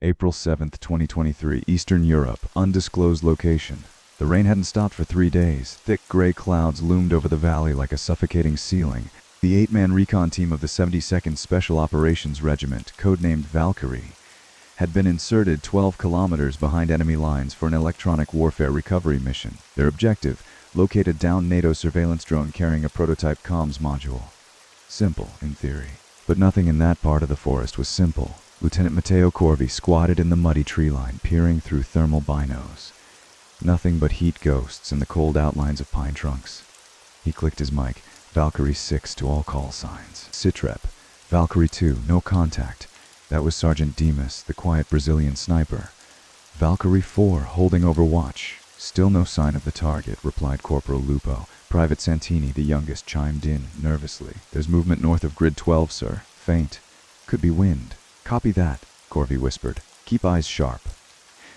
April 7th, 2023, Eastern Europe, undisclosed location. The rain hadn't stopped for 3 days. Thick gray clouds loomed over the valley like a suffocating ceiling. The 8-man recon team of the 72nd Special Operations Regiment, codenamed Valkyrie, had been inserted 12 kilometers behind enemy lines for an electronic warfare recovery mission. Their objective, locate a downed NATO surveillance drone carrying a prototype comms module. Simple, in theory. But nothing in that part of the forest was simple. Lieutenant Matteo Corvi squatted in the muddy tree line, peering through thermal binos. Nothing but heat ghosts and the cold outlines of pine trunks. He clicked his mic. Valkyrie 6 to all call signs. Sitrep. Valkyrie 2, no contact. That was Sergeant Dimas, the quiet Brazilian sniper. Valkyrie 4, holding over watch. Still no sign of the target, replied Corporal Lupo. Private Santini, the youngest, chimed in nervously. There's movement north of grid 12, sir. Faint. Could be wind. Copy that, Corvi whispered. Keep eyes sharp.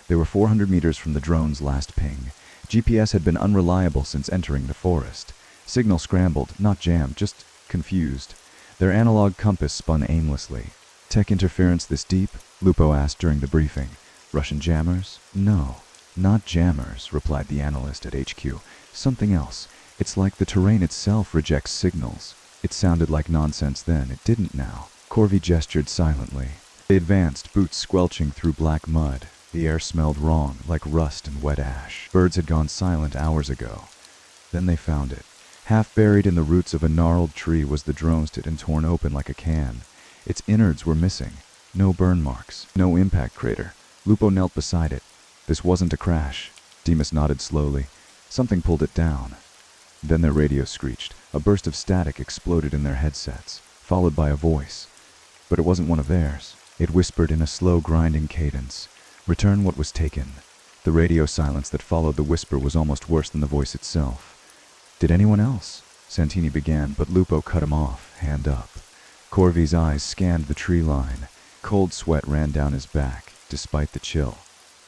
They were 400 meters from the drone's last ping. GPS had been unreliable since entering the forest. Signal scrambled, not jammed, just confused. Their analog compass spun aimlessly. Tech interference this deep? Lupo asked during the briefing. Russian jammers? No, not jammers, replied the analyst at HQ. Something else. It's like the terrain itself rejects signals. It sounded like nonsense then, it didn't now. Corvi gestured silently. They advanced, boots squelching through black mud. The air smelled wrong, like rust and wet ash. Birds had gone silent hours ago. Then they found it. Half buried in the roots of a gnarled tree was the drone that had torn open like a can. Its innards were missing. No burn marks, no impact crater. Lupo knelt beside it. This wasn't a crash. Dimas nodded slowly. Something pulled it down. Then their radio screeched. A burst of static exploded in their headsets, followed by a voice. But it wasn't one of theirs. It whispered in a slow, grinding cadence. Return what was taken. The radio silence that followed the whisper was almost worse than the voice itself. Did anyone else? Santini began, but Lupo cut him off, hand up. Corvi's eyes scanned the tree line. Cold sweat ran down his back, despite the chill.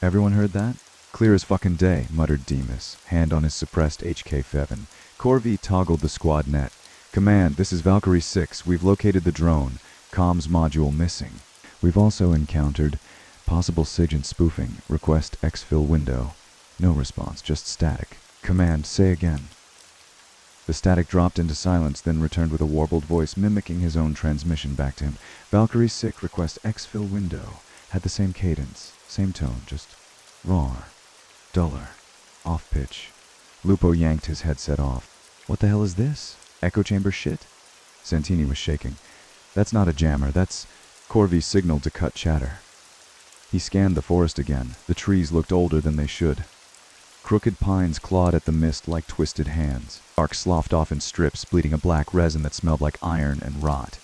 Everyone heard that? Clear as fucking day, muttered Dimas, hand on his suppressed HK-7. Corvi toggled the squad net. Command, this is Valkyrie 6. We've located the drone. Comms module missing. We've also encountered possible SIGINT spoofing. Request exfil window. No response, just static. Command, say again. The static dropped into silence, then returned with a warbled voice mimicking his own transmission back to him. Valkyrie 6, request exfil window. Had the same cadence, same tone, just rawer, duller, off-pitch. Lupo yanked his headset off. What the hell is this? Echo chamber shit? Santini was shaking. That's not a jammer, that's... Corvi signaled to cut chatter. He scanned the forest again. The trees looked older than they should. Crooked pines clawed at the mist like twisted hands. Bark sloughed off in strips, bleeding a black resin that smelled like iron and rot.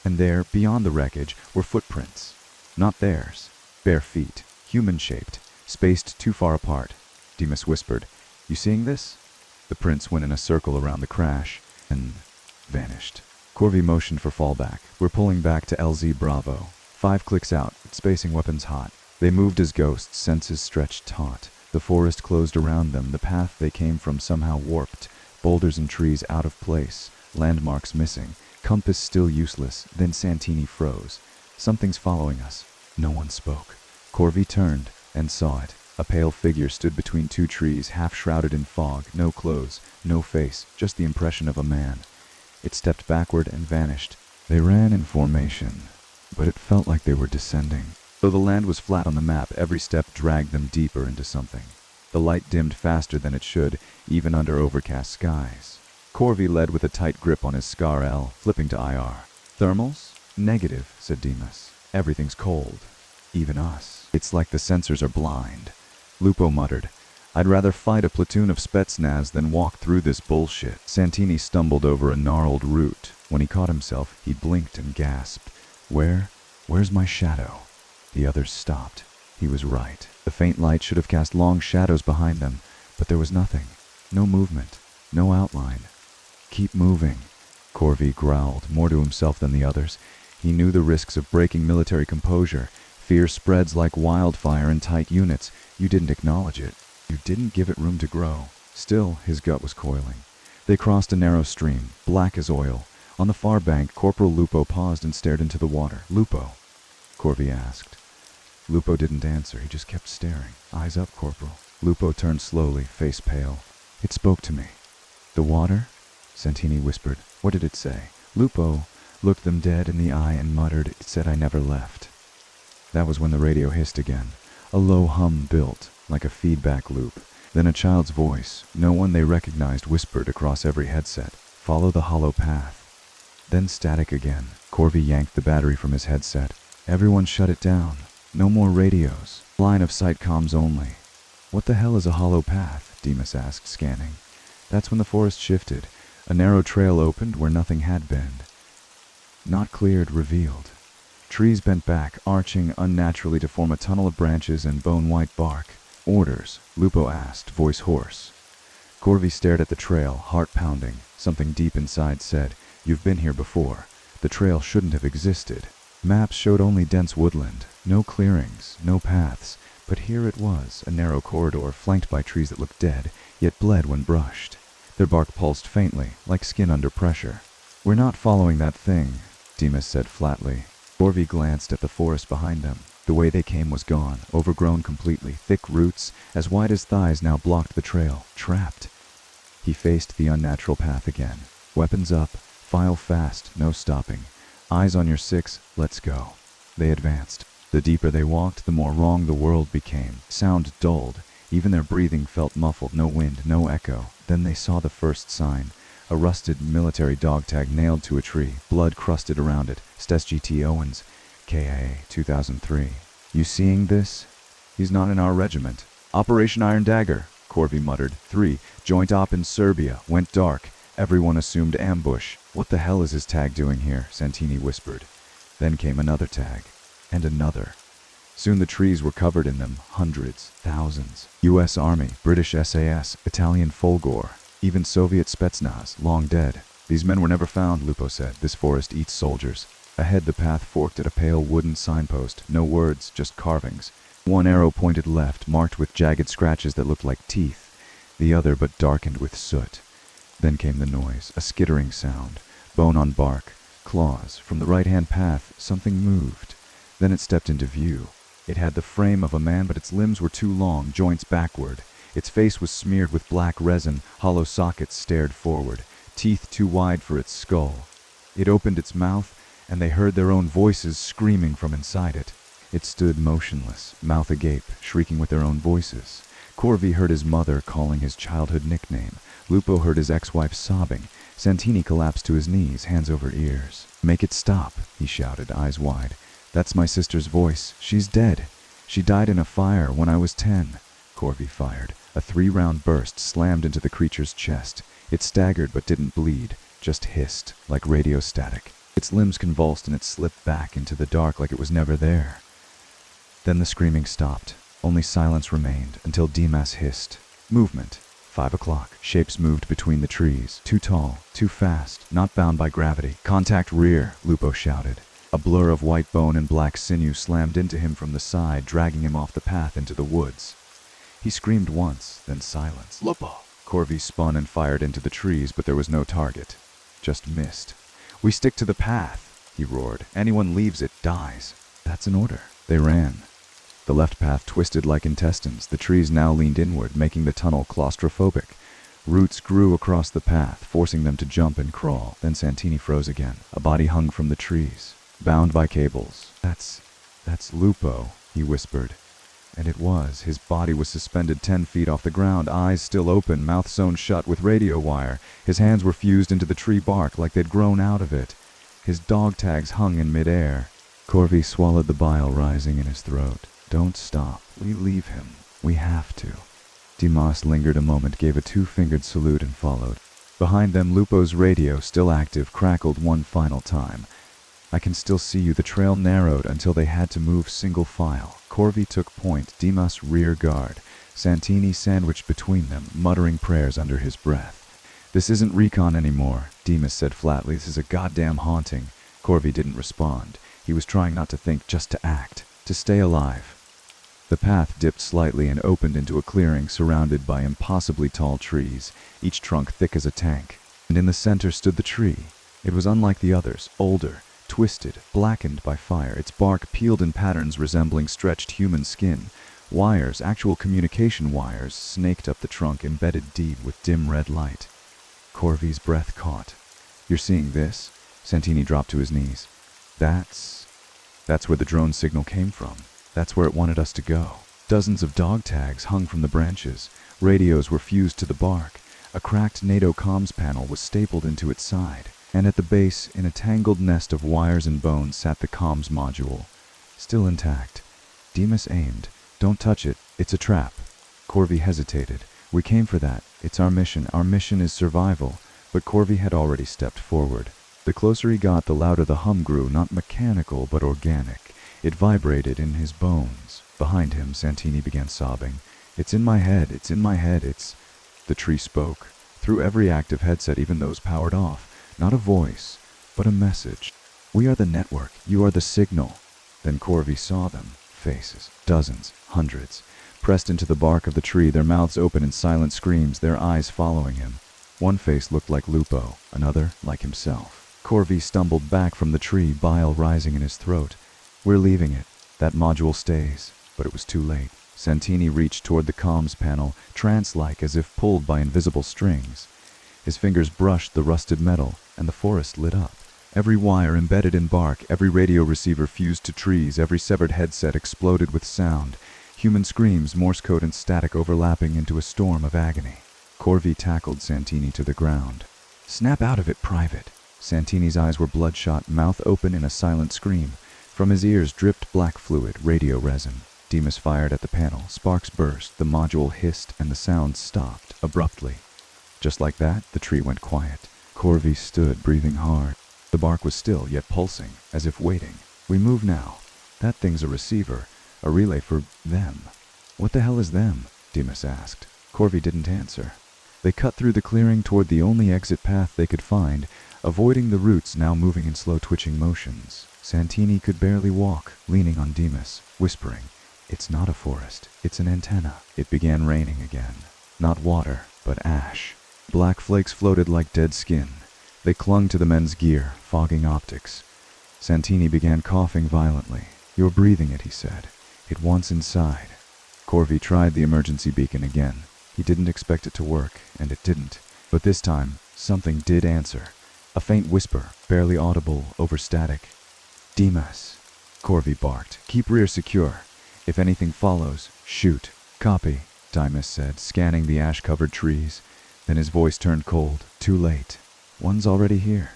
And there, beyond the wreckage, were footprints. Not theirs. Bare feet, human-shaped, spaced too far apart. Dimas whispered, You seeing this? The prints went in a circle around the crash, and vanished. Corvi motioned for fallback. We're pulling back to LZ Bravo. 5 clicks out, spacing weapons hot. They moved as ghosts, senses stretched taut. The forest closed around them, the path they came from somehow warped. Boulders and trees out of place, landmarks missing, compass still useless. Then Santini froze. Something's following us. No one spoke. Corvi turned and saw it. A pale figure stood between 2 trees, half shrouded in fog, no clothes, no face, just the impression of a man. It stepped backward and vanished. They ran in formation, but it felt like they were descending. Though the land was flat on the map, every step dragged them deeper into something. The light dimmed faster than it should, even under overcast skies. Corvi led with a tight grip on his Scar L, flipping to IR. Thermals? Negative, said Dimas. Everything's cold. Even us. It's like the sensors are blind. Lupo muttered, I'd rather fight a platoon of Spetsnaz than walk through this bullshit. Santini stumbled over a gnarled root. When he caught himself, he blinked and gasped. Where's my shadow? The others stopped. He was right. The faint light should have cast long shadows behind them, but there was nothing. No movement. No outline. Keep moving. Corvi growled, more to himself than the others. He knew the risks of breaking military composure. Fear spreads like wildfire in tight units. You didn't acknowledge it. You didn't give it room to grow. Still, his gut was coiling. They crossed a narrow stream, black as oil. On the far bank, Corporal Lupo paused and stared into the water. Lupo? Corvi asked. Lupo didn't answer, he just kept staring. Eyes up, Corporal. Lupo turned slowly, face pale. It spoke to me. The water? Santini whispered. What did it say? Lupo looked them dead in the eye and muttered, It said I never left. That was when the radio hissed again. A low hum built, like a feedback loop. Then a child's voice, no one they recognized, whispered across every headset. Follow the hollow path. Then static again. Corby yanked the battery from his headset. Everyone shut it down. No more radios. Line of sight comms only. What the hell is a hollow path? Demas asked, scanning. That's when the forest shifted. A narrow trail opened where nothing had been. Not cleared, revealed. Trees bent back, arching unnaturally to form a tunnel of branches and bone-white bark. Orders, Lupo asked, voice hoarse. Corby stared at the trail, heart pounding. Something deep inside said, You've been here before. The trail shouldn't have existed. Maps showed only dense woodland, no clearings, no paths, but here it was, a narrow corridor flanked by trees that looked dead, yet bled when brushed. Their bark pulsed faintly, like skin under pressure. We're not following that thing, Demas said flatly. Corby glanced at the forest behind them. The way they came was gone, overgrown completely. Thick roots, as wide as thighs, now blocked the trail. Trapped. He faced the unnatural path again. Weapons up, file fast, no stopping. Eyes on your six, let's go. They advanced. The deeper they walked, the more wrong the world became. Sound dulled. Even their breathing felt muffled, no wind, no echo. Then they saw the first sign. A rusted military dog tag nailed to a tree, blood crusted around it. Stes G.T. Owens, KIA 2003. You seeing this? He's not in our regiment. Operation Iron Dagger, Corby muttered. 3. Joint op in Serbia. Went dark. Everyone assumed ambush. What the hell is his tag doing here? Santini whispered. Then came another tag. And another. Soon the trees were covered in them. Hundreds. Thousands. U.S. Army, British SAS, Italian Folgor, even Soviet Spetsnaz, long dead. These men were never found, Lupo said. This forest eats soldiers. Ahead the path forked at a pale wooden signpost. No words, just carvings. One arrow pointed left, marked with jagged scratches that looked like teeth. The other but darkened with soot. Then came the noise, a skittering sound. Bone on bark. Claws. From the right-hand path, something moved. Then it stepped into view. It had the frame of a man, but its limbs were too long, joints backward. Its face was smeared with black resin, hollow sockets stared forward, teeth too wide for its skull. It opened its mouth, and they heard their own voices screaming from inside it. It stood motionless, mouth agape, shrieking with their own voices. Corby heard his mother calling his childhood nickname. Lupo heard his ex-wife sobbing. Santini collapsed to his knees, hands over ears. Make it stop, he shouted, eyes wide. That's my sister's voice. She's dead. She died in a fire when I was 10. Corby fired. A 3-round burst slammed into the creature's chest. It staggered but didn't bleed, just hissed, like radio static. Its limbs convulsed and it slipped back into the dark like it was never there. Then the screaming stopped. Only silence remained, until Demas hissed. Movement. 5 o'clock. Shapes moved between the trees. Too tall, too fast, not bound by gravity. Contact rear, Lupo shouted. A blur of white bone and black sinew slammed into him from the side, dragging him off the path into the woods. He screamed once, then silence. Lupo! Corby spun and fired into the trees, but there was no target. Just missed. We stick to the path, he roared. Anyone leaves it dies. That's an order. They ran. The left path twisted like intestines. The trees now leaned inward, making the tunnel claustrophobic. Roots grew across the path, forcing them to jump and crawl. Then Santini froze again. A body hung from the trees, bound by cables. That's Lupo, he whispered. And it was. His body was suspended 10 feet off the ground, eyes still open, mouth sewn shut with radio wire. His hands were fused into the tree bark like they'd grown out of it. His dog tags hung in midair. Corby swallowed the bile rising in his throat. Don't stop. We leave him. We have to. Demas lingered a moment, gave a 2-fingered salute and followed. Behind them, Lupo's radio, still active, crackled one final time. I can still see you. The trail narrowed until they had to move single file. Corby took point, Demas rear guard. Santini sandwiched between them, muttering prayers under his breath. This isn't recon anymore, Demas said flatly. This is a goddamn haunting. Corby didn't respond. He was trying not to think, just to act, to stay alive. The path dipped slightly and opened into a clearing surrounded by impossibly tall trees, each trunk thick as a tank. And in the center stood the tree. It was unlike the others, older, twisted, blackened by fire, its bark peeled in patterns resembling stretched human skin. Wires, actual communication wires, snaked up the trunk, embedded deep with dim red light. Corvy's breath caught. "You're seeing this?" Santini dropped to his knees. That's where the drone signal came from. That's where it wanted us to go." Dozens of dog tags hung from the branches. Radios were fused to the bark. A cracked NATO comms panel was stapled into its side. And at the base, in a tangled nest of wires and bones, sat the comms module, still intact. Demas aimed. "Don't touch it. It's a trap." Corvy hesitated. "We came for that. It's our mission. Our mission is survival." But Corvy had already stepped forward. The closer he got, the louder the hum grew, not mechanical, but organic. It vibrated in his bones. Behind him, Santini began sobbing. "It's in my head. It's in my head. It's..." The tree spoke. Through every active headset, even those powered off. Not a voice, but a message. "We are the network. You are the signal." Then Corvy saw them. Faces. Dozens. Hundreds. Pressed into the bark of the tree, their mouths open in silent screams, their eyes following him. One face looked like Lupo, another like himself. Corvy stumbled back from the tree, bile rising in his throat. "We're leaving it. That module stays." But it was too late. Santini reached toward the comms panel, trance-like as if pulled by invisible strings. His fingers brushed the rusted metal, and the forest lit up. Every wire embedded in bark, every radio receiver fused to trees, every severed headset exploded with sound. Human screams, Morse code and static overlapping into a storm of agony. Corvy tackled Santini to the ground. "Snap out of it, Private." Santini's eyes were bloodshot, mouth open in a silent scream. From his ears dripped black fluid, radio resin. Demas fired at the panel. Sparks burst, the module hissed, and the sound stopped, abruptly. Just like that, the tree went quiet. Corvy stood, breathing hard. The bark was still, yet pulsing, as if waiting. "We move now. That thing's a receiver, a relay for them." "What the hell is them?" Demas asked. Corvy didn't answer. They cut through the clearing toward the only exit path they could find, avoiding the roots now moving in slow twitching motions. Santini could barely walk, leaning on Demas, whispering, "It's not a forest, it's an antenna." It began raining again. Not water, but ash. Black flakes floated like dead skin. They clung to the men's gear, fogging optics. Santini began coughing violently. "You're breathing it," he said. "It wants inside." Corvy tried the emergency beacon again. He didn't expect it to work, and it didn't. But this time, something did answer. A faint whisper, barely audible over static. "Demas," Corvy barked. "Keep rear secure. If anything follows, shoot." "Copy," Demas said, scanning the ash-covered trees. Then his voice turned cold. "Too late. One's already here."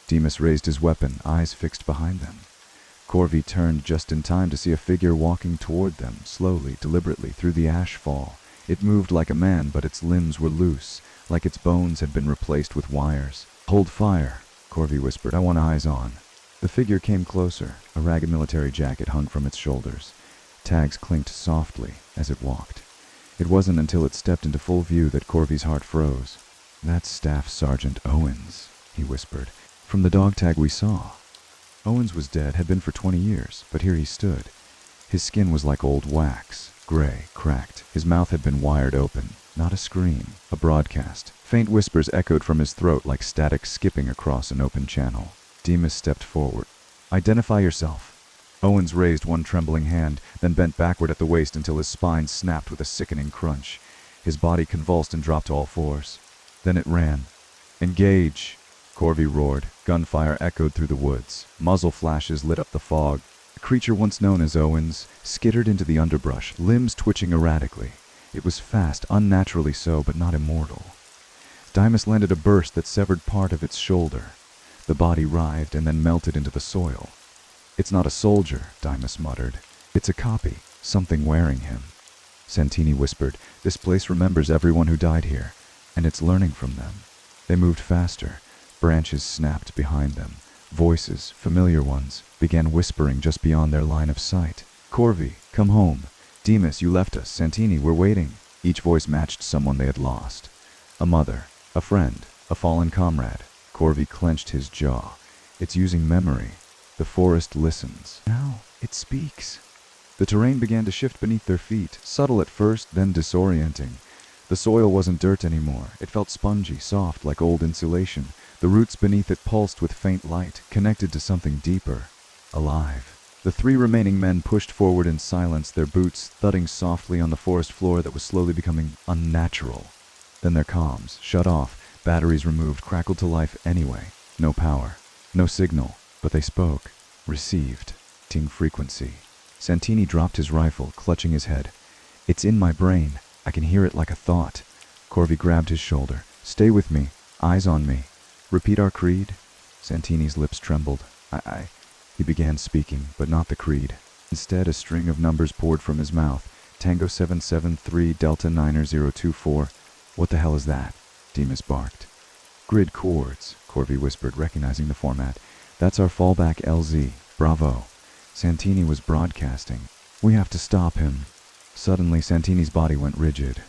Demas raised his weapon, eyes fixed behind them. Corvy turned just in time to see a figure walking toward them, slowly, deliberately, through the ash fall. It moved like a man, but its limbs were loose, like its bones had been replaced with wires. "Hold fire," Corvy whispered. "I want eyes on." The figure came closer. A ragged military jacket hung from its shoulders. Tags clinked softly as it walked. It wasn't until it stepped into full view that Corvy's heart froze. "That's Staff Sergeant Owens," he whispered. "From the dog tag we saw." Owens was dead, had been for 20 years, but here he stood. His skin was like old wax, gray, cracked. His mouth had been wired open. Not a scream, a broadcast. Faint whispers echoed from his throat like static skipping across an open channel. Demas stepped forward. "Identify yourself." Owens raised one trembling hand, then bent backward at the waist until his spine snapped with a sickening crunch. His body convulsed and dropped to all fours. Then it ran. "Engage!" Corvy roared. Gunfire echoed through the woods. Muzzle flashes lit up the fog. The creature once known as Owens skittered into the underbrush, limbs twitching erratically. It was fast, unnaturally so, but not immortal. Demas landed a burst that severed part of its shoulder. The body writhed and then melted into the soil. "It's not a soldier," Demas muttered. "It's a copy, something wearing him." Santini whispered, "This place remembers everyone who died here, and it's learning from them." They moved faster. Branches snapped behind them. Voices, familiar ones, began whispering just beyond their line of sight. "Corvy, come home. Demas, you left us. Santini, we're waiting." Each voice matched someone they had lost. A mother, a friend, a fallen comrade. Corvy clenched his jaw. "It's using memory. The forest listens. Now it speaks." The terrain began to shift beneath their feet, subtle at first, then disorienting. The soil wasn't dirt anymore. It felt spongy, soft, like old insulation. The roots beneath it pulsed with faint light, connected to something deeper, alive. The three remaining men pushed forward in silence, their boots thudding softly on the forest floor that was slowly becoming unnatural. Then their comms, shut off, batteries removed, crackled to life anyway. No power, no signal, but they spoke, received, ting frequency. Santini dropped his rifle, clutching his head. It's in my brain. I can hear it like a thought. Corvi grabbed his shoulder. Stay with me. Eyes on me. Repeat our creed? Santini's lips trembled. He began speaking, but not the creed. Instead, a string of numbers poured from his mouth. Tango 773 Delta 90024. What the hell is that? Demas barked. Grid chords, Corvi whispered, recognizing the format. That's our fallback LZ. Bravo. Santini was broadcasting. We have to stop him. Suddenly, Santini's body went rigid.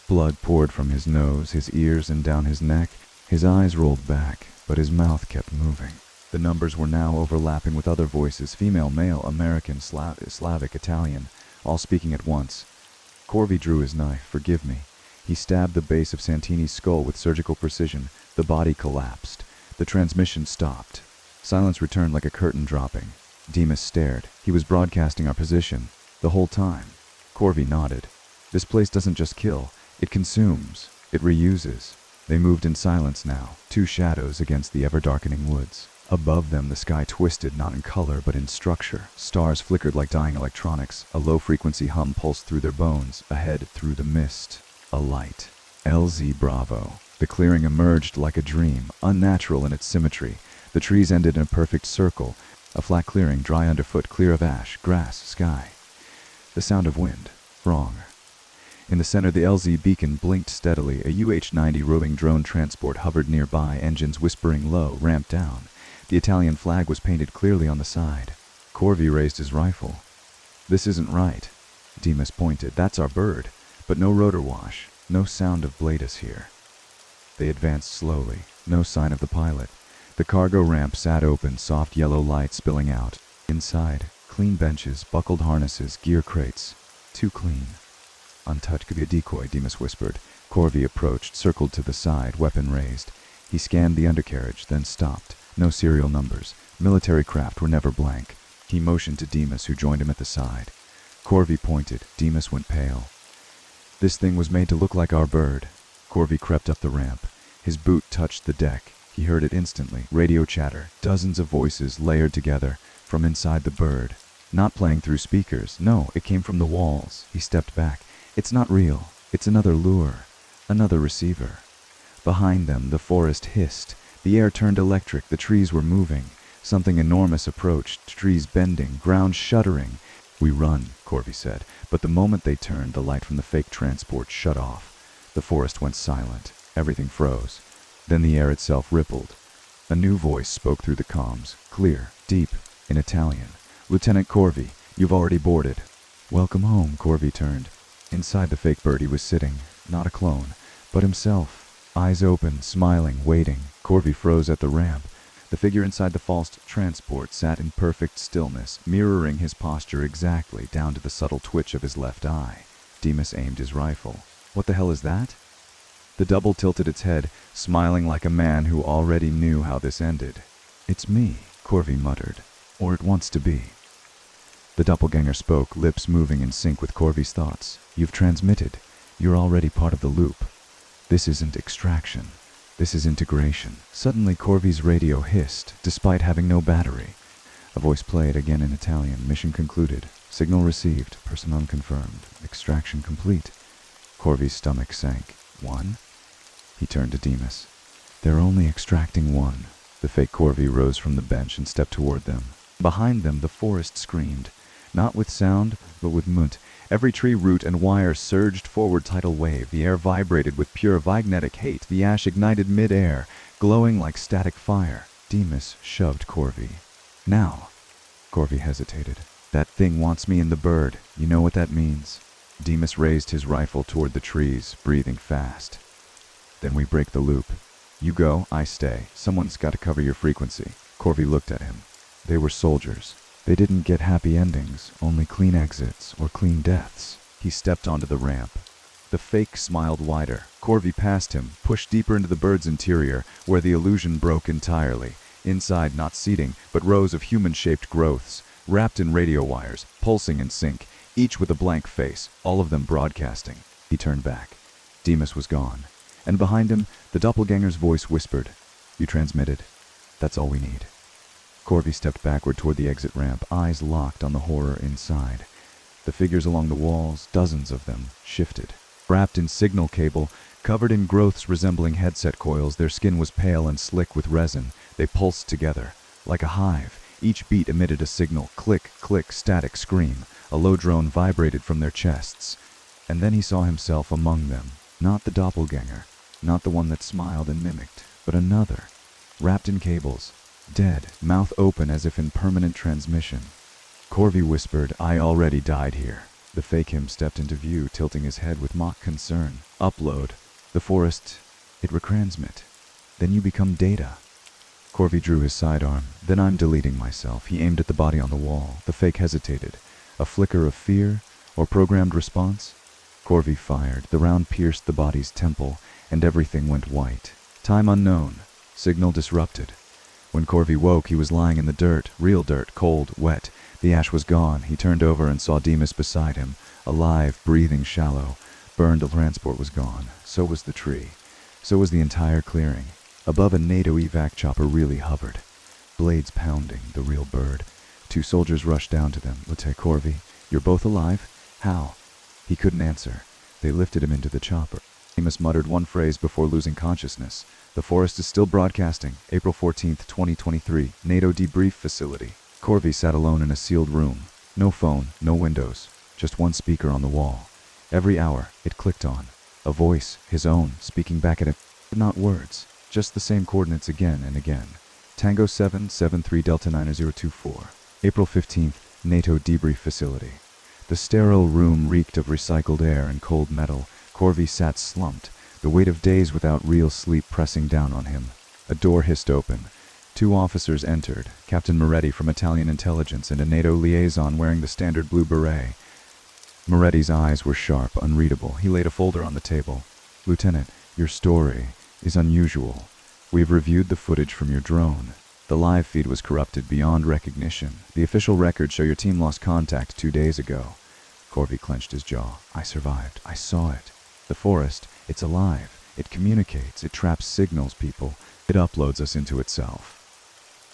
Blood poured from his nose, his ears, and down his neck. His eyes rolled back, but his mouth kept moving. The numbers were now overlapping with other voices, female, male, American, Slavic, Italian, all speaking at once. Corvi drew his knife. Forgive me. He stabbed the base of Santini's skull with surgical precision. The body collapsed. The transmission stopped. Silence returned like a curtain dropping. Demas stared. He was broadcasting our position. The whole time. Corvi nodded. This place doesn't just kill. It consumes. It reuses. They moved in silence now, two shadows against the ever-darkening woods. Above them, the sky twisted, not in color, but in structure. Stars flickered like dying electronics. A low-frequency hum pulsed through their bones. Ahead, through the mist, a light. LZ Bravo. The clearing emerged like a dream, unnatural in its symmetry. The trees ended in a perfect circle. A flat clearing, dry underfoot, clear of ash, grass, sky. The sound of wind. Wrong. In the center, the LZ beacon blinked steadily. A UH-90 roving drone transport hovered nearby, engines whispering low, ramped down. The Italian flag was painted clearly on the side. Corvi raised his rifle. This isn't right. Demas pointed. That's our bird. But no rotor wash. No sound of Bladus here. They advanced slowly. No sign of the pilot. The cargo ramp sat open, soft yellow light spilling out. Inside, clean benches, buckled harnesses, gear crates. Too clean. Untouched. Could be a decoy, Demas whispered. Corvi approached, circled to the side, weapon raised. He scanned the undercarriage, then stopped. No serial numbers. Military craft were never blank. He motioned to Demas, who joined him at the side. Corvi pointed. Demas went pale. This thing was made to look like our bird. Corvi crept up the ramp. His boot touched the deck. He heard it instantly. Radio chatter. Dozens of voices layered together from inside the bird. Not playing through speakers. No, it came from the walls. He stepped back. It's not real. It's another lure. Another receiver. Behind them, the forest hissed. The air turned electric. The trees were moving. Something enormous approached. Trees bending. Ground shuddering. We run, Corvi said. But the moment they turned, the light from the fake transport shut off. The forest went silent. Everything froze. Then the air itself rippled. A new voice spoke through the comms. Clear. Deep. In Italian. Lieutenant Corvi, you've already boarded. Welcome home, Corvi turned. Inside the fake bird he was sitting. Not a clone, but himself. Eyes open, smiling, waiting. Corvi froze at the ramp. The figure inside the false transport sat in perfect stillness, mirroring his posture exactly, down to the subtle twitch of his left eye. Demas aimed his rifle. What the hell is that? The double tilted its head, smiling like a man who already knew how this ended. It's me, Corvi muttered. Or it wants to be. The doppelganger spoke, lips moving in sync with Corvi's thoughts. You've transmitted. You're already part of the loop. This isn't extraction. This is integration. Suddenly Corvi's radio hissed, despite having no battery. A voice played again in Italian. Mission concluded. Signal received. Person unconfirmed. Extraction complete. Corvi's stomach sank. One? He turned to Demas. They're only extracting one. The fake Corvi rose from the bench and stepped toward them. Behind them, the forest screamed. Not with sound, but with munt. Every tree root and wire surged forward tidal wave. The air vibrated with pure vignetic hate. The ash ignited mid-air, glowing like static fire. Demas shoved Corvi. Now. Corvi hesitated. That thing wants me in the bird. You know what that means. Demas raised his rifle toward the trees, breathing fast. Then we break the loop. You go, I stay. Someone's got to cover your frequency. Corvi looked at him. They were soldiers. They didn't get happy endings, only clean exits or clean deaths. He stepped onto the ramp. The fake smiled wider. Corvi passed him, pushed deeper into the bird's interior, where the illusion broke entirely. Inside, not seating, but rows of human-shaped growths, wrapped in radio wires, pulsing in sync, each with a blank face, all of them broadcasting. He turned back. Demas was gone. And behind him, the doppelganger's voice whispered, "You transmitted. That's all we need." Corvi stepped backward toward the exit ramp, eyes locked on the horror inside. The figures along the walls, dozens of them, shifted. Wrapped in signal cable, covered in growths resembling headset coils, their skin was pale and slick with resin. They pulsed together. Like a hive, each beat emitted a signal, click, click, static scream. A low drone vibrated from their chests. And then he saw himself among them. Not the doppelganger, not the one that smiled and mimicked, but another, wrapped in cables, dead, mouth open as if in permanent transmission. Corvi whispered, "I already died here." The fake him stepped into view, tilting his head with mock concern. "Upload. The forest, it retransmit. Then you become data." Corvi drew his sidearm. "Then I'm deleting myself." He aimed at the body on the wall. The fake hesitated. A flicker of fear or programmed response? Corvi fired. The round pierced the body's temple, and everything went white. Time unknown. Signal disrupted. When Corvi woke, he was lying in the dirt, real dirt, cold, wet. The ash was gone. He turned over and saw Demas beside him, alive, breathing shallow. Burned transport was gone. So was the tree. So was the entire clearing. Above, a NATO evac chopper really hovered. Blades pounding, the real bird. Two soldiers rushed down to them. "Lieutenant Corvi, you're both alive? How?" He couldn't answer. They lifted him into the chopper. Demas muttered one phrase before losing consciousness. "The forest is still broadcasting. April 14th, 2023. NATO debrief facility." Corvi sat alone in a sealed room. No phone, no windows. Just one speaker on the wall. Every hour, it clicked on. A voice, his own, speaking back at him. Not words. Just the same coordinates again and again. Tango 773 Delta 9024. April 15th, NATO debrief facility. The sterile room reeked of recycled air and cold metal. Corvi sat slumped, the weight of days without real sleep pressing down on him. A door hissed open. Two officers entered, Captain Moretti from Italian intelligence and a NATO liaison wearing the standard blue beret. Moretti's eyes were sharp, unreadable. He laid a folder on the table. "Lieutenant, your story is unusual. We've reviewed the footage from your drone. The live feed was corrupted beyond recognition. The official records show your team lost contact 2 days ago." Corvi clenched his jaw. "I survived. I saw it. The forest, it's alive. It communicates. It traps signals, people. It uploads us into itself."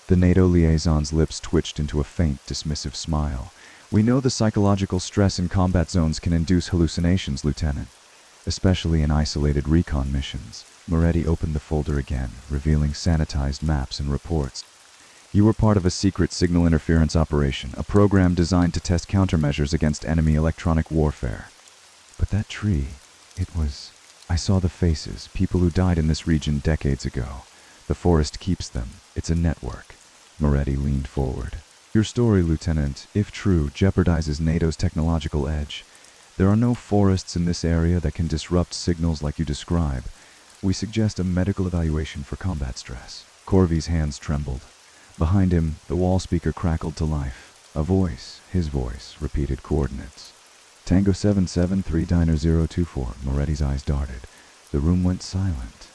The NATO liaison's lips twitched into a faint, dismissive smile. "We know the psychological stress in combat zones can induce hallucinations, Lieutenant, especially in isolated recon missions." Moretti opened the folder again, revealing sanitized maps and reports. "You were part of a secret signal interference operation, a program designed to test countermeasures against enemy electronic warfare. But that tree, it was... I saw the faces, people who died in this region decades ago. The forest keeps them. It's a network." Moretti leaned forward. "Your story, Lieutenant, if true, jeopardizes NATO's technological edge. There are no forests in this area that can disrupt signals like you describe. We suggest a medical evaluation for combat stress." Corvi's hands trembled. Behind him, the wall speaker crackled to life. A voice, his voice, repeated coordinates. "Tango 773 Diner 024. Moretti's eyes darted. The room went silent.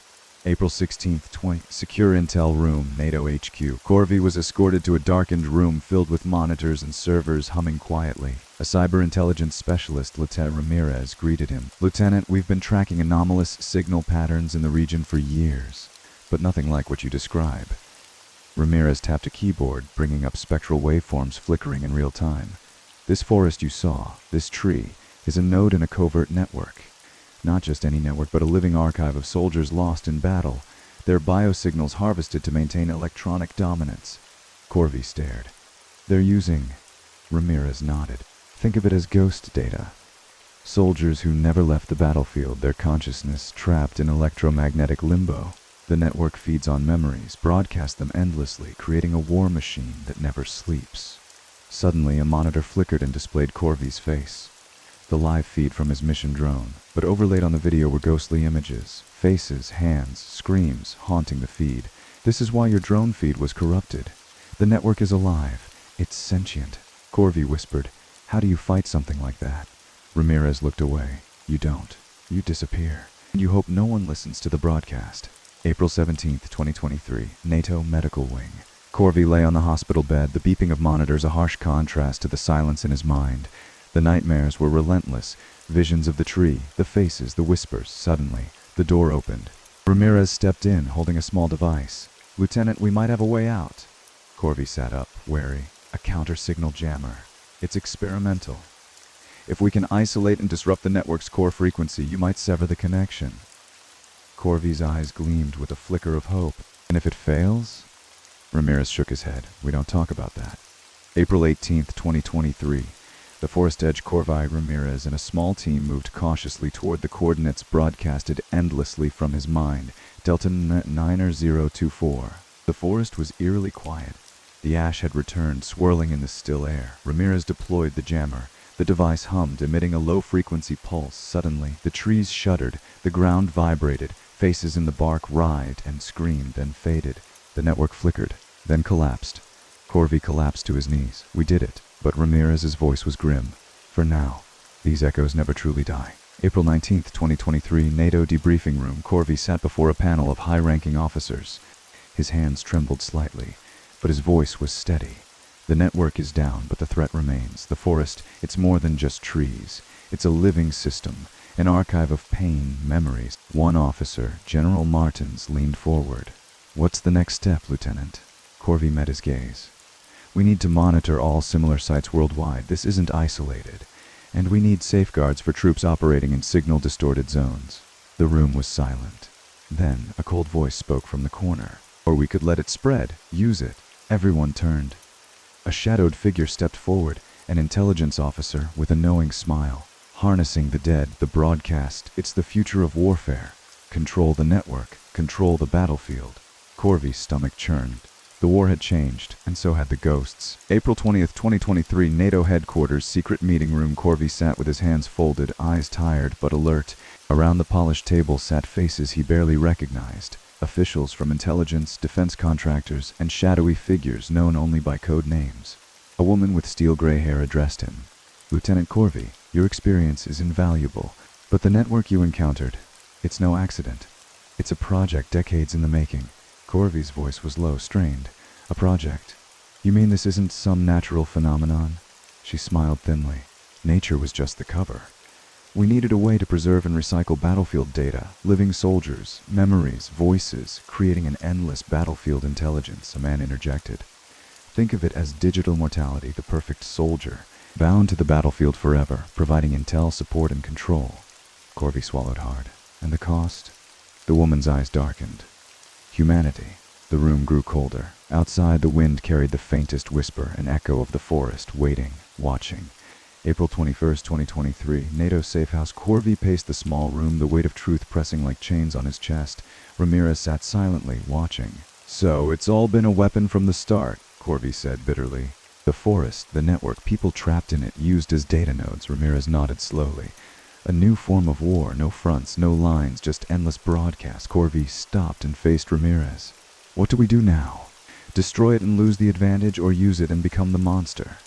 April 16th, 20. Secure Intel Room, NATO HQ. Corvi was escorted to a darkened room filled with monitors and servers humming quietly. A cyber intelligence specialist, Lieutenant Ramirez, greeted him. "Lieutenant, we've been tracking anomalous signal patterns in the region for years, but nothing like what you describe." Ramirez tapped a keyboard, bringing up spectral waveforms flickering in real time. "This forest you saw, this tree, is a node in a covert network. Not just any network, but a living archive of soldiers lost in battle, their biosignals harvested to maintain electronic dominance." Corvi stared. "They're using..." Ramirez nodded. "Think of it as ghost data. Soldiers who never left the battlefield, their consciousness trapped in electromagnetic limbo. The network feeds on memories, broadcasts them endlessly, creating a war machine that never sleeps." Suddenly, a monitor flickered and displayed Corvi's face. The live feed from his mission drone, but overlaid on the video were ghostly images, faces, hands, screams haunting the feed. "This is why your drone feed was corrupted. The network is alive. It's sentient." Corvi whispered, "How do you fight something like that?" Ramirez looked away. "You don't. You disappear. You hope no one listens to the broadcast. April 17th, 2023, NATO Medical Wing. Corvi lay on the hospital bed, the beeping of monitors a harsh contrast to the silence in his mind. The nightmares were relentless. Visions of the tree, the faces, the whispers. Suddenly, the door opened. Ramirez stepped in, holding a small device. "Lieutenant, we might have a way out." Corvi sat up, wary. "A counter-signal jammer. It's experimental. If we can isolate and disrupt the network's core frequency, you might sever the connection." Corvi's eyes gleamed with a flicker of hope. "And if it fails?" Ramirez shook his head. "We don't talk about that." April 18th, 2023. The Forest Edge Corvi, Ramirez, and a small team moved cautiously toward the coordinates broadcasted endlessly from his mind. Delta 9024. The forest was eerily quiet. The ash had returned, swirling in the still air. Ramirez deployed the jammer. The device hummed, emitting a low-frequency pulse. Suddenly, the trees shuddered, the ground vibrated, faces in the bark writhed and screamed, then faded. The network flickered, then collapsed. Corvi collapsed to his knees. "We did it." But Ramirez's voice was grim. "For now, these echoes never truly die." April 19th, 2023, NATO debriefing room. Corvi sat before a panel of high-ranking officers. His hands trembled slightly, but his voice was steady. "The network is down, but the threat remains. The forest, it's more than just trees. It's a living system, an archive of pain, memories." One officer, General Martins, leaned forward. "What's the next step, Lieutenant?" Corvi met his gaze. "We need to monitor all similar sites worldwide. This isn't isolated. And we need safeguards for troops operating in signal-distorted zones." The room was silent. Then a cold voice spoke from the corner. "Or we could let it spread. Use it." Everyone turned. A shadowed figure stepped forward, an intelligence officer with a knowing smile. "Harnessing the dead, the broadcast, it's the future of warfare. Control the network, control the battlefield." Corvi's stomach churned. The war had changed, and so had the ghosts. April 20th, 2023, NATO headquarters, secret meeting room. Corvi sat with his hands folded, eyes tired but alert. Around the polished table sat faces he barely recognized. Officials from intelligence, defense contractors, and shadowy figures known only by code names. A woman with steel gray hair addressed him. "Lieutenant Corvi, your experience is invaluable, but the network you encountered, it's no accident. It's a project decades in the making." Corvi's voice was low, strained. "A project? You mean this isn't some natural phenomenon?" She smiled thinly. "Nature was just the cover. We needed a way to preserve and recycle battlefield data, living soldiers, memories, voices, creating an endless battlefield intelligence," a man interjected. "Think of it as digital mortality, the perfect soldier, bound to the battlefield forever, providing intel, support, and control." Corvi swallowed hard. "And the cost?" The woman's eyes darkened. "Humanity." The room grew colder. Outside, the wind carried the faintest whisper, an echo of the forest, waiting, watching. April 21st, 2023, NATO safehouse. Corvi paced the small room, the weight of truth pressing like chains on his chest. Ramirez sat silently, watching. "So, it's all been a weapon from the start," Corvi said bitterly. "The forest, the network, people trapped in it, used as data nodes." Ramirez nodded slowly. "A new form of war, no fronts, no lines, just endless broadcasts." Corvi stopped and faced Ramirez. "What do we do now? Destroy it and lose the advantage, or use it and become the monster?"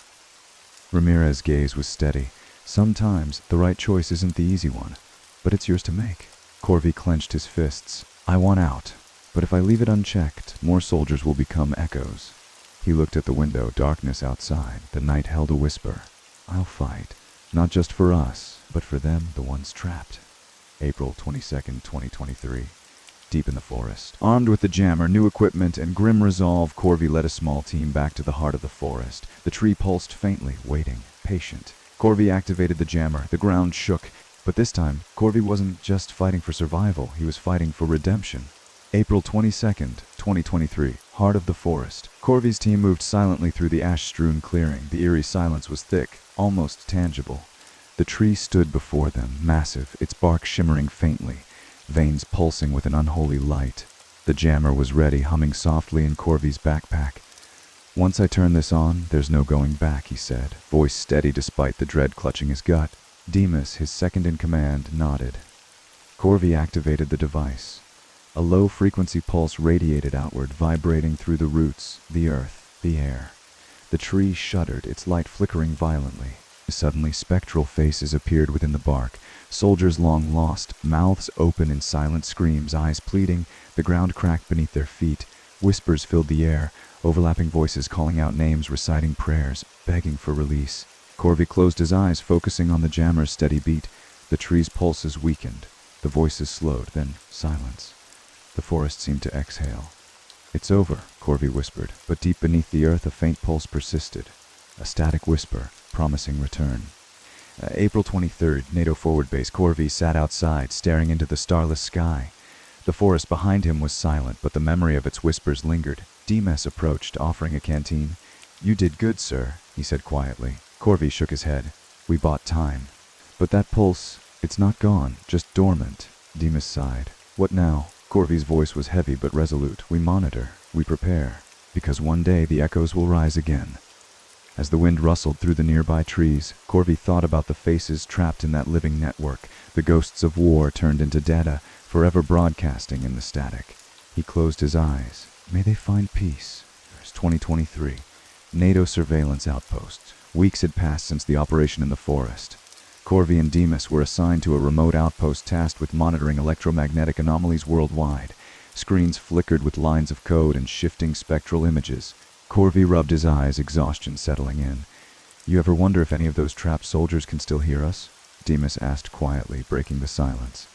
Ramirez's gaze was steady. "Sometimes the right choice isn't the easy one, but it's yours to make." Corvi clenched his fists. "I want out, but if I leave it unchecked, more soldiers will become echoes." He looked at the window, darkness outside. The night held a whisper. "I'll fight, not just for us, but for them, the ones trapped." April 22nd, 2023. Deep in the forest. Armed with the jammer, new equipment, and grim resolve, Corvi led a small team back to the heart of the forest. The tree pulsed faintly, waiting, patient. Corvi activated the jammer. The ground shook. But this time, Corvi wasn't just fighting for survival, he was fighting for redemption. April 22nd, 2023. Heart of the forest. Corvi's team moved silently through the ash-strewn clearing. The eerie silence was thick, almost tangible. The tree stood before them, massive, its bark shimmering faintly, veins pulsing with an unholy light. The jammer was ready, humming softly in Corvi's backpack. "Once I turn this on, there's no going back," he said, voice steady despite the dread clutching his gut. Demas, his second-in-command, nodded. Corvi activated the device. A low-frequency pulse radiated outward, vibrating through the roots, the earth, the air. The tree shuddered, its light flickering violently. Suddenly, spectral faces appeared within the bark, Soldiers long lost, mouths open in silent screams, eyes pleading, the ground cracked beneath their feet. Whispers filled the air, overlapping voices calling out names, reciting prayers, begging for release. Corvi closed his eyes, focusing on the jammer's steady beat. The tree's pulses weakened. The voices slowed, then silence. The forest seemed to exhale. "It's over," Corvi whispered, but deep beneath the earth a faint pulse persisted. A static whisper, promising return. April 23rd, NATO Forward Base. Corvi sat outside, staring into the starless sky. The forest behind him was silent, but the memory of its whispers lingered. Dimes approached, offering a canteen. "You did good, sir," he said quietly. Corvi shook his head. "We bought time. But that pulse, it's not gone, just dormant." Dimes sighed. "What now?" Corvi's voice was heavy but resolute. "We monitor, we prepare, because one day the echoes will rise again." As the wind rustled through the nearby trees, Corvi thought about the faces trapped in that living network, the ghosts of war turned into data, forever broadcasting in the static. He closed his eyes. May they find peace. There's 2023. NATO surveillance outpost. Weeks had passed since the operation in the forest. Corvi and Dimes were assigned to a remote outpost tasked with monitoring electromagnetic anomalies worldwide. Screens flickered with lines of code and shifting spectral images. Corvi rubbed his eyes, exhaustion settling in. "You ever wonder if any of those trapped soldiers can still hear us?" Dimes asked quietly, breaking the silence.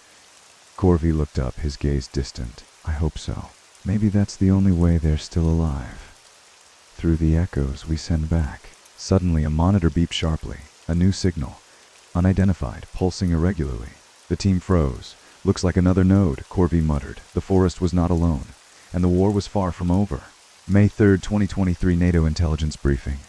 Corvi looked up, his gaze distant. "I hope so. Maybe that's the only way they're still alive. Through the echoes we send back." Suddenly a monitor beeped sharply. A new signal. Unidentified, pulsing irregularly. The team froze. "Looks like another node," Corvi muttered. The forest was not alone. And the war was far from over. May 3rd, 2023 NATO intelligence briefing.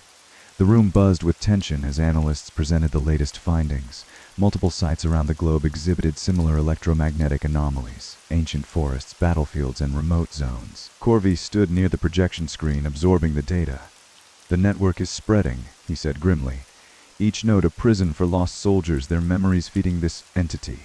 The room buzzed with tension as analysts presented the latest findings. Multiple sites around the globe exhibited similar electromagnetic anomalies. Ancient forests, battlefields, and remote zones. Corvi stood near the projection screen, absorbing the data. "The network is spreading," he said grimly. "Each node a prison for lost soldiers, their memories feeding this entity."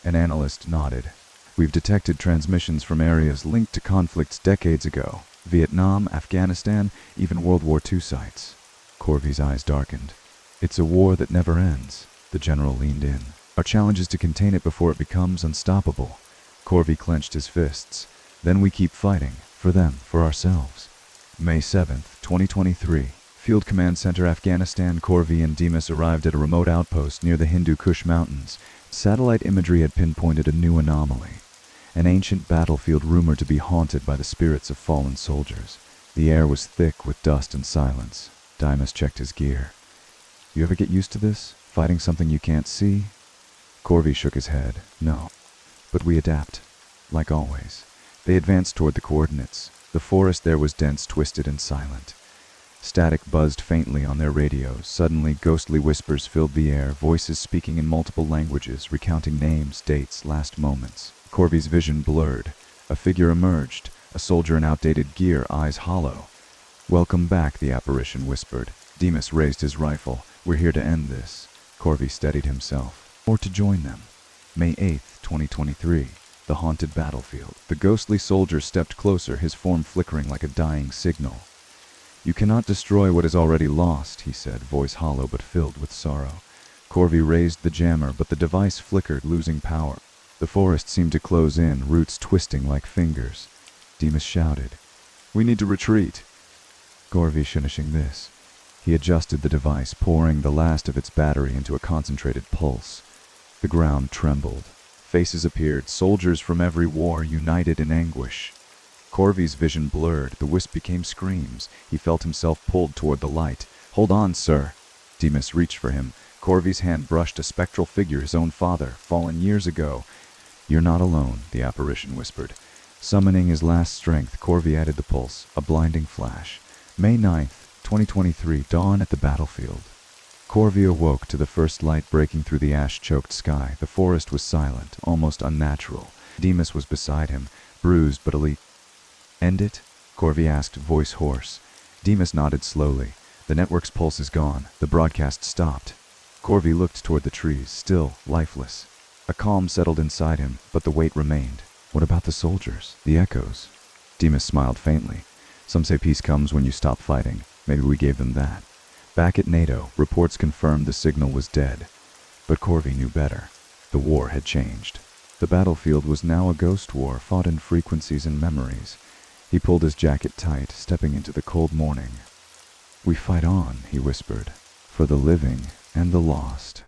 An analyst nodded. "We've detected transmissions from areas linked to conflicts decades ago. Vietnam, Afghanistan, even World War II sites." Corvi's eyes darkened. "It's a war that never ends." The general leaned in. "Our challenge is to contain it before it becomes unstoppable." Corvi clenched his fists. "Then we keep fighting. For them, for ourselves." May 7th, 2023. Field Command Center, Afghanistan. Corvi and Dimes arrived at a remote outpost near the Hindu Kush Mountains. Satellite imagery had pinpointed a new anomaly. An ancient battlefield rumored to be haunted by the spirits of fallen soldiers. The air was thick with dust and silence. Dimes checked his gear. "You ever get used to this? Fighting something you can't see?" Corvi shook his head. "No. But we adapt. Like always." They advanced toward the coordinates. The forest there was dense, twisted, and silent. Static buzzed faintly on their radios. Suddenly, ghostly whispers filled the air, voices speaking in multiple languages, recounting names, dates, last moments. Corvi's vision blurred. A figure emerged, a soldier in outdated gear, eyes hollow. "Welcome back," the apparition whispered. Dimes raised his rifle. "We're here to end this." Corvi steadied himself. "Or to join them." May 8th, 2023. The haunted battlefield. The ghostly soldier stepped closer, his form flickering like a dying signal. "You cannot destroy what is already lost," he said, voice hollow but filled with sorrow. Corvi raised the jammer, but the device flickered, losing power. The forest seemed to close in, roots twisting like fingers. Dimes shouted, "We need to retreat." Corvi finishing this. He adjusted the device, pouring the last of its battery into a concentrated pulse. The ground trembled. Faces appeared, soldiers from every war united in anguish. Corvi's vision blurred. The wisp became screams. He felt himself pulled toward the light. "Hold on, sir." Dimes reached for him. Corvi's hand brushed a spectral figure, his own father, fallen years ago. "You're not alone," the apparition whispered. Summoning his last strength, Corvi added the pulse, a blinding flash. May 9th, 2023, dawn at the battlefield. Corvi awoke to the first light breaking through the ash-choked sky. The forest was silent, almost unnatural. Dimes was beside him, bruised but elite. "End it?" Corvi asked, voice hoarse. Dimes nodded slowly. "The network's pulse is gone. The broadcast stopped." Corvi looked toward the trees, still, lifeless. A calm settled inside him, but the weight remained. What about the soldiers? The echoes? Dimes smiled faintly. "Some say peace comes when you stop fighting. Maybe we gave them that." Back at NATO, reports confirmed the signal was dead. But Corvi knew better. The war had changed. The battlefield was now a ghost war fought in frequencies and memories. He pulled his jacket tight, stepping into the cold morning. "We fight on," he whispered, "for the living and the lost."